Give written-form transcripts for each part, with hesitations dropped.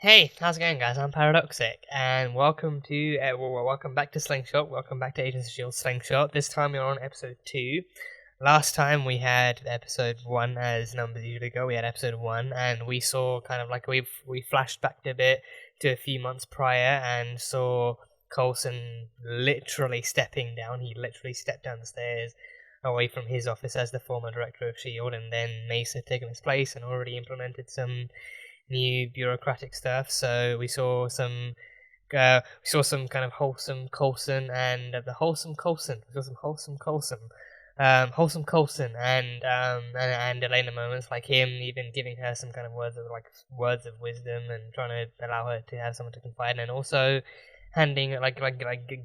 Hey, how's it going, guys? I'm Paradoxic, and welcome to welcome back to Slingshot. Welcome back to Agents of Shield Slingshot. This time we're on episode 2. Last time we had episode 1, as numbers usually go. We had episode 1, and we saw kind of like we flashed back a bit to a few months prior and saw Coulson literally stepping down. He literally stepped down the stairs away from his office as the former director of Shield, and then Mace had taken his place and already implemented some new bureaucratic stuff. So we saw some kind of wholesome Coulson and the wholesome Coulson. We saw some wholesome Coulson and Elena moments, like him even giving her some kind of words of wisdom and trying to allow her to have someone to confide in, and also handing like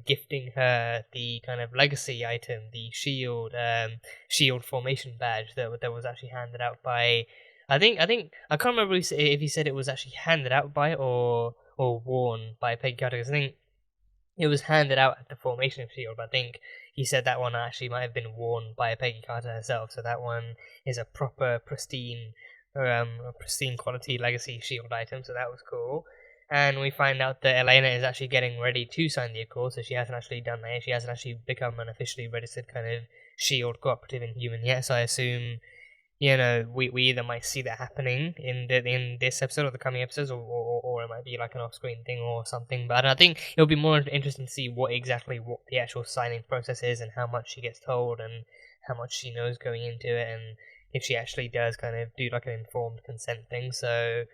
gifting her the kind of legacy item, the shield formation badge that was actually handed out by. I think I can't remember if he said it was actually handed out by or worn by Peggy Carter. Because I think it was handed out at the formation of Shield, but I think he said that one actually might have been worn by Peggy Carter herself. So that one is a proper pristine quality legacy Shield item. So that was cool. And we find out that Elena is actually getting ready to sign the Accord, so she hasn't actually done that. She hasn't actually become an officially registered kind of Shield cooperative Inhuman yet. So I assume, you know, we either might see that happening in this episode or the coming episodes, or it might be like an off-screen thing or something. But I think it'll be more interesting to see what the actual signing process is, and how much she gets told, and how much she knows going into it, and if she actually does kind of do like an informed consent thing. So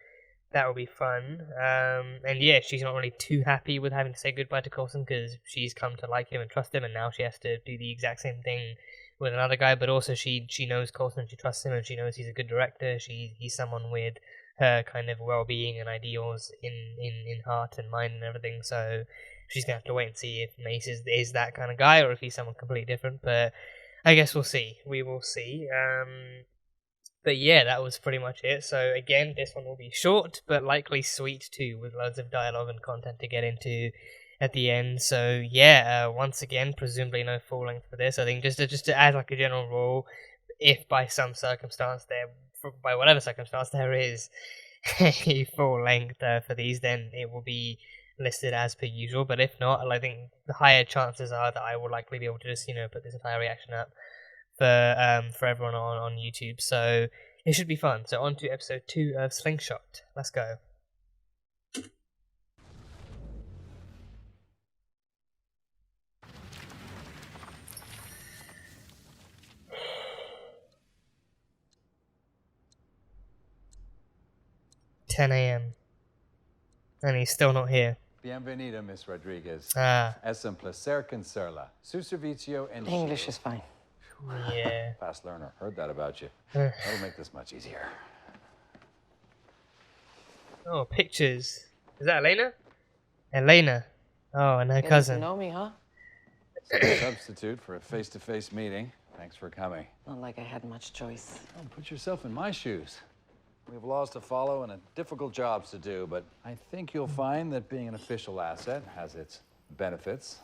that will be fun. And yeah, she's not really too happy with having to say goodbye to Coulson, because she's come to like him and trust him, and now she has to do the exact same thing with another guy. But also she knows Coulson, she trusts him, and she knows he's a good director. He's someone with her kind of well-being and ideals in heart and mind and everything. So she's gonna have to wait and see if Mace is that kind of guy, or if he's someone completely different. But I guess we'll see. We will see. But yeah, that was pretty much it. So again, this one will be short, but likely sweet too, with loads of dialogue and content to get into at the end. So yeah, once again, presumably no full length for this. I think just to add like a general rule, if by some circumstance by whatever circumstance there is a full length for these, then it will be listed as per usual. But if not, I think the higher chances are that I will likely be able to just put this entire reaction up for everyone on YouTube. So it should be fun. So on to episode 2 of Slingshot. Let's go. $10 a.m. and he's still not here. Bienvenida, Miss Rodriguez. Es un placer conocerla. Su servicio en English is fine. Yeah. Fast learner. Heard that about you. That'll make this much easier. Oh, pictures. Is that Elena? Elena. Oh, and her cousin. You know me, huh? Substitute for a face-to-face meeting. Thanks for coming. Not like I had much choice. Oh, put yourself in my shoes. We have laws to follow and difficult jobs to do, but I think you'll find that being an official asset has its benefits.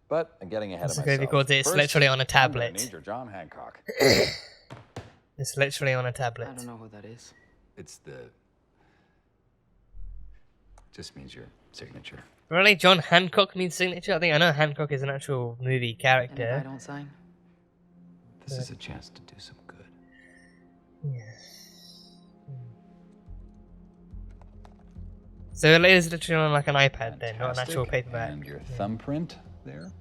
But I'm getting ahead of myself. Because it's literally on a tablet. I'm gonna need your John Hancock. It's literally on a tablet. I don't know who that is. It's just means your signature. Really? John Hancock means signature? I know Hancock is an actual movie character. And if I don't sign? This is a chance to do some good. Yes. So it is literally on like an iPad then, not an actual paperback. And your thumbprint there.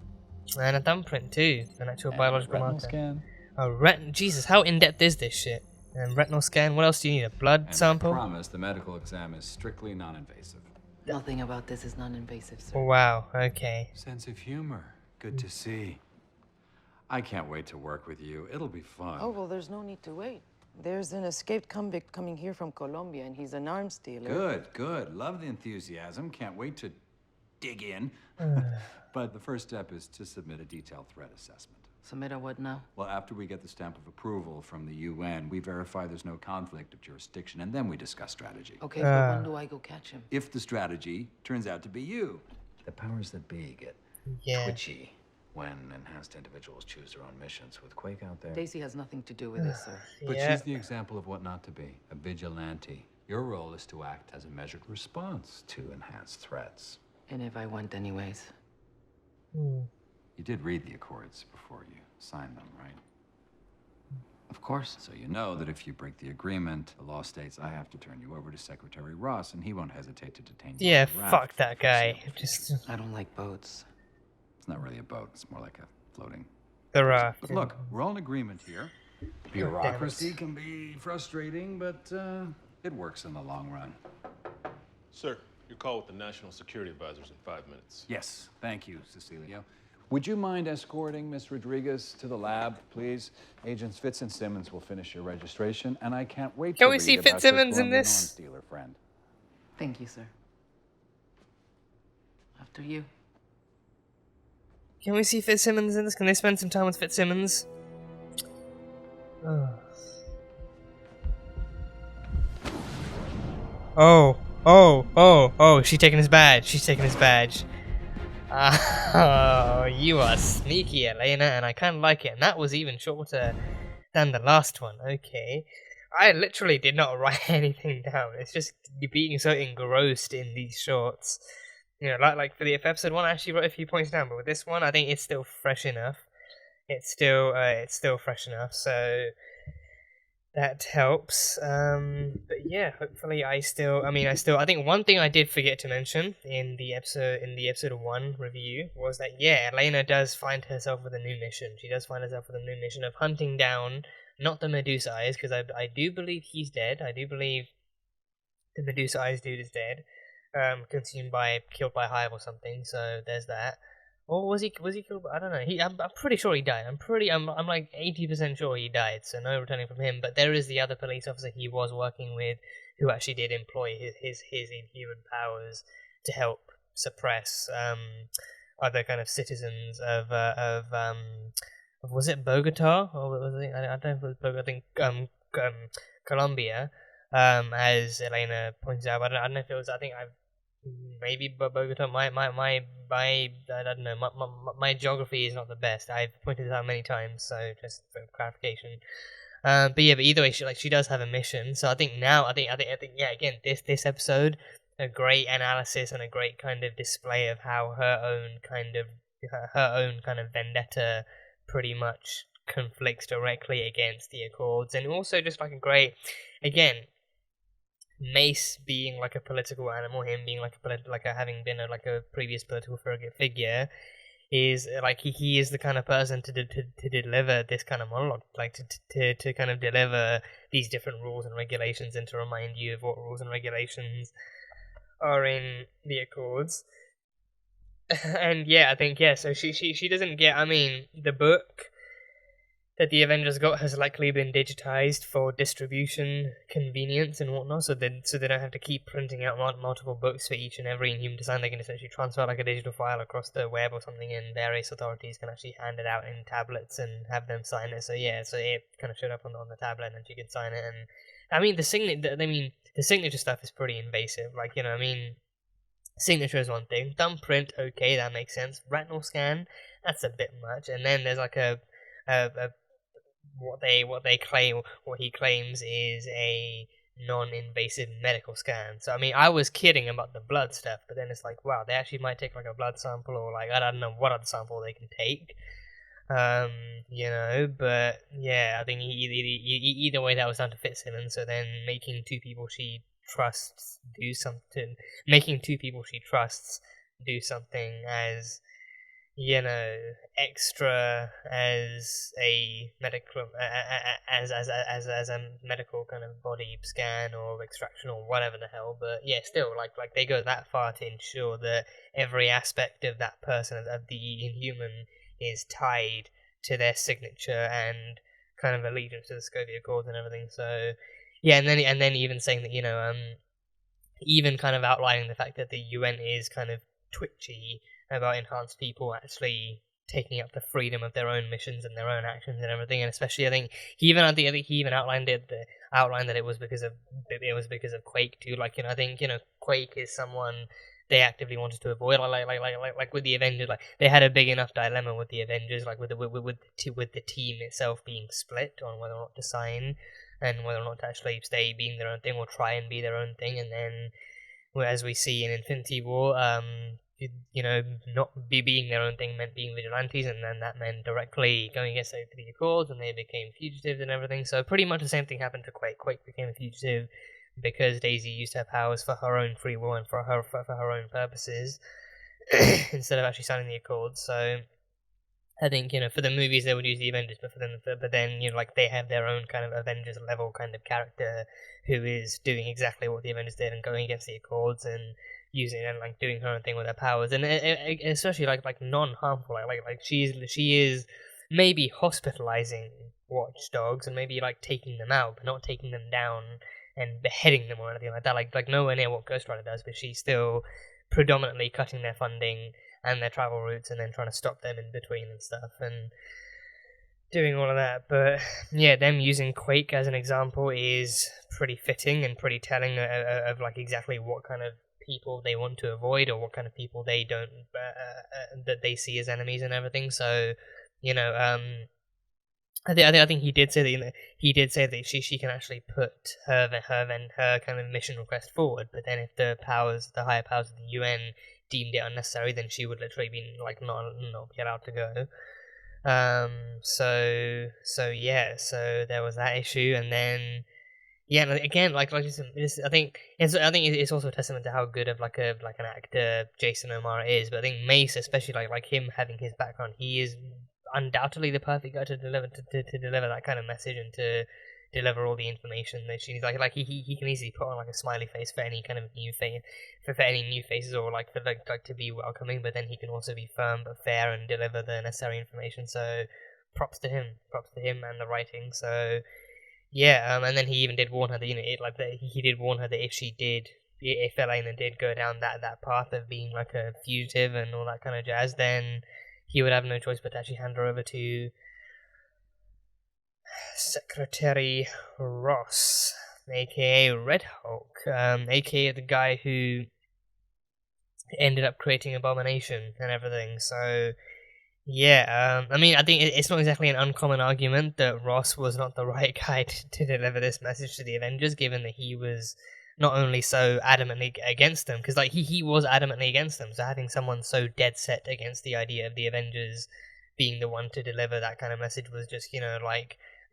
And a thumbprint too, an actual And biological retinal marker. Scan. A Jesus, how in-depth is this shit? And retinal scan, what else do you need? A blood And sample? I promise the medical exam is strictly non-invasive. Nothing about this is non-invasive, sir. Wow, okay. Sense of humor. Good to see. I can't wait to work with you. It'll be fun. Oh, well, there's no need to wait. There's an escaped convict coming here from Colombia, and he's an arms dealer. Good, good. Love the enthusiasm. Can't wait to dig in. But the first step is to submit a detailed threat assessment. Submit a what now? Well, after we get the stamp of approval from the UN, we verify there's no conflict of jurisdiction, and then we discuss strategy. Okay, but when do I go catch him? If the strategy turns out to be you. The powers that be get twitchy when enhanced individuals choose their own missions. With Quake out there. Daisy has nothing to do with this, sir. But she's the example of what not to be. A vigilante. Your role is to act as a measured response to enhanced threats. And if I want anyways? Hmm. You did read the Accords before you signed them, right? Of course. So you know that if you break the agreement, the law states I have to turn you over to Secretary Ross, and he won't hesitate to detain you. Yeah, on the raft fuck for that the guy. foreseeable Just future. I don't like boats. It's not really a boat. It's more like a floating. the raft. But look, we're all in agreement here. it. Bureaucracy can be frustrating, but it works in the long run. Sir, your call with the National Security Advisors in 5 minutes. Yes, thank you, Cecilia. Would you mind escorting Miss Rodriguez to the lab, please? Agents Fitz and Simmons will finish your registration, and I can't wait Can to we read see about your Fitzsimmons in Colombian this? arms dealer friend. Thank you, sir. After you. Can we see Fitzsimmons in this? Can they spend some time with Fitzsimmons? Oh, she's taking his badge. She's taking his badge. Oh, you are sneaky, Elena, and I kind of like it. And that was even shorter than the last one. Okay. I literally did not write anything down. It's just being so engrossed in these shorts. You know, like for the episode one, I actually wrote a few points down, but with this one, I think it's still fresh enough. It's still fresh enough, so that helps. But yeah, hopefully I think one thing I did forget to mention in the episode 1 review was that, yeah, Elena does find herself with a new mission. She does find herself with a new mission of hunting down, not the Medusa Eyes, because I do believe he's dead. I do believe the Medusa Eyes dude is dead. Killed by Hive or something, so there's that. Or was he killed? I don't know. I'm pretty sure he died. I'm like 80% sure he died. So no returning from him. But there is the other police officer he was working with, who actually did employ his inhuman powers to help suppress other kind of citizens of was it Bogota, or was it, I don't know if it was Bogota. I think Colombia. As Elena points out, I don't know if it was. I think maybe Bogota. My I don't know. My geography is not the best. I've pointed it out many times, so just for clarification. But either way, she does have a mission. So I think yeah. Again, this episode, a great analysis and a great kind of display of how her own kind of vendetta pretty much conflicts directly against the Accords, and also just like a great, again, Mace being like a political animal, him being like having been a previous political figure, is like he is the kind of person to deliver this kind of monologue, like to kind of deliver these different rules and regulations, and to remind you of what rules and regulations are in the Accords. And yeah, I think so she doesn't get. I mean, the book that the Avengers got has likely been digitized for distribution convenience and whatnot, so they don't have to keep printing out multiple books for each and every Inhuman design. They can essentially transfer like a digital file across the web or something, and various authorities can actually hand it out in tablets and have them sign it. So yeah, so it kind of showed up on the tablet, and she could sign it. And I mean, the signature stuff is pretty invasive. Like, you know, I mean, signature is one thing. Thumbprint, okay, that makes sense. Retinal scan, that's a bit much. And then there's like what he claims is a non-invasive medical scan. So I mean, I was kidding about the blood stuff, but then it's like, wow, they actually might take like a blood sample, or like I don't know what other sample they can take. You know, but yeah, I think either way that was down to Fitzsimmons. So then making two people she trusts do something as, you know, extra as a medical as a medical kind of body scan or extraction or whatever the hell. But yeah, still, like they go that far to ensure that every aspect of that person, of the Inhuman, is tied to their signature and kind of allegiance to the Scovia Accords and everything. So yeah, and then even saying that, you know, even kind of outlining the fact that the UN is kind of twitchy about enhanced people actually taking up the freedom of their own missions and their own actions and everything. And especially, I think he even outlined that it was because of Quake too. Like, you know, I think, you know, Quake is someone they actively wanted to avoid. Like with the Avengers, like they had a big enough dilemma with the Avengers, like with the team itself being split on whether or not to sign and whether or not to actually stay being their own thing or try and be their own thing. And then, well, as we see in Infinity War, not being their own thing meant being vigilantes, and then that meant directly going against the Accords, and they became fugitives and everything. So pretty much the same thing happened to Quake. Quake became a fugitive because Daisy used her powers for her own free will and for her own purposes, instead of actually signing the Accords. So I think, for the movies they would use the Avengers, but then they have their own kind of Avengers level kind of character who is doing exactly what the Avengers did and going against the Accords and using and doing her own thing with her powers, and especially non-harmful. She is maybe hospitalizing watchdogs and maybe taking them out, but not taking them down and beheading them or anything like that. Like nowhere near what Ghost Rider does, but she's still predominantly cutting their funding and their travel routes, and then trying to stop them in between and stuff, and doing all of that. But yeah, them using Quake as an example is pretty fitting and pretty telling of exactly what kind of people they want to avoid, or what kind of people they don't that they see as enemies and everything. So I think he did say that she can actually put her kind of mission request forward, but then if the higher powers of the UN deemed it unnecessary, then she would literally be not be allowed to go. So there was that issue, and then again, I think it's also a testament to how good of an actor Jason O'Mara is. But I think Mace, especially like him having his background, he is undoubtedly the perfect guy to deliver that kind of message and to deliver all the information that she's he can easily put on a smiley face for any kind of new face for any new faces, or to be welcoming, but then he can also be firm but fair and deliver the necessary information. So props to him and the writing. So and then he even did warn her that he did warn her that if Elena did go down that path of being a fugitive and all that kind of jazz, then he would have no choice but to actually hand her over to Secretary Ross, aka Red Hulk, aka the guy who ended up creating Abomination and everything. So I think it's not exactly an uncommon argument that Ross was not the right guy to deliver this message to the Avengers, given that he was not only so adamantly against them, because he was adamantly against them, so having someone so dead set against the idea of the Avengers being the one to deliver that kind of message was just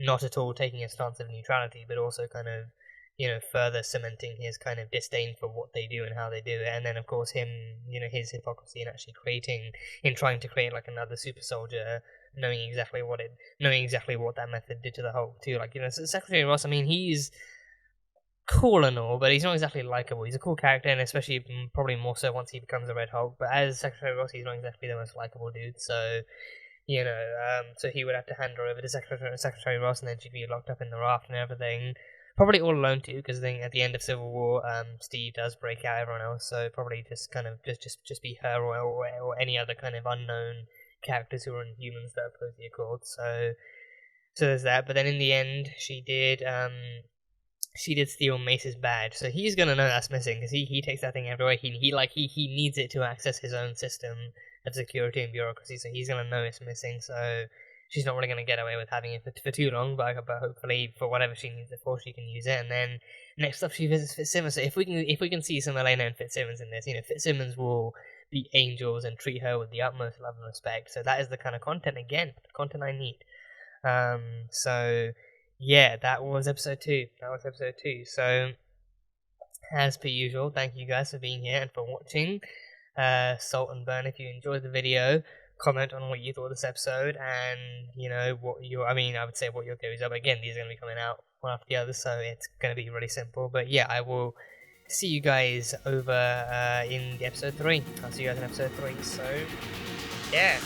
not at all taking a stance of neutrality, but also kind of further cementing his kind of disdain for what they do and how they do it. And then of course him, his hypocrisy in actually trying to create another super soldier, knowing exactly what that method did to the Hulk too. Secretary Ross, he's cool and all, but he's not exactly likable. He's a cool character, and especially probably more so once he becomes a Red Hulk. But as Secretary Ross, he's not exactly the most likable dude. So so he would have to hand her over to Secretary Ross, and then she'd be locked up in the raft and everything. Probably all alone too, because then at the end of Civil War, Steve does break out everyone else. So probably just kind of just be her or any other kind of unknown characters who are Inhumans that oppose the Accords. So there's that. But then in the end, she did steal Mace's badge, so he's gonna know that's missing because he takes that thing everywhere. He needs it to access his own system of security and bureaucracy, so he's gonna know it's missing. So she's not really gonna get away with having it for too long, but hopefully for whatever she needs it for, she can use it. And then next up, she visits Fitzsimmons. So if we can see some Elena and Fitzsimmons in this, Fitzsimmons will be angels and treat her with the utmost love and respect. So that is the kind of content I need. So yeah, that was episode 2. So, as per usual, thank you guys for being here and for watching. Salt and burn if you enjoyed the video. Comment on what you thought of this episode, and I would say what your theories are. But again, these are going to be coming out one after the other, so it's going to be really simple. But yeah, I will see you guys over in episode 3. I'll see you guys in episode 3. So, yeah.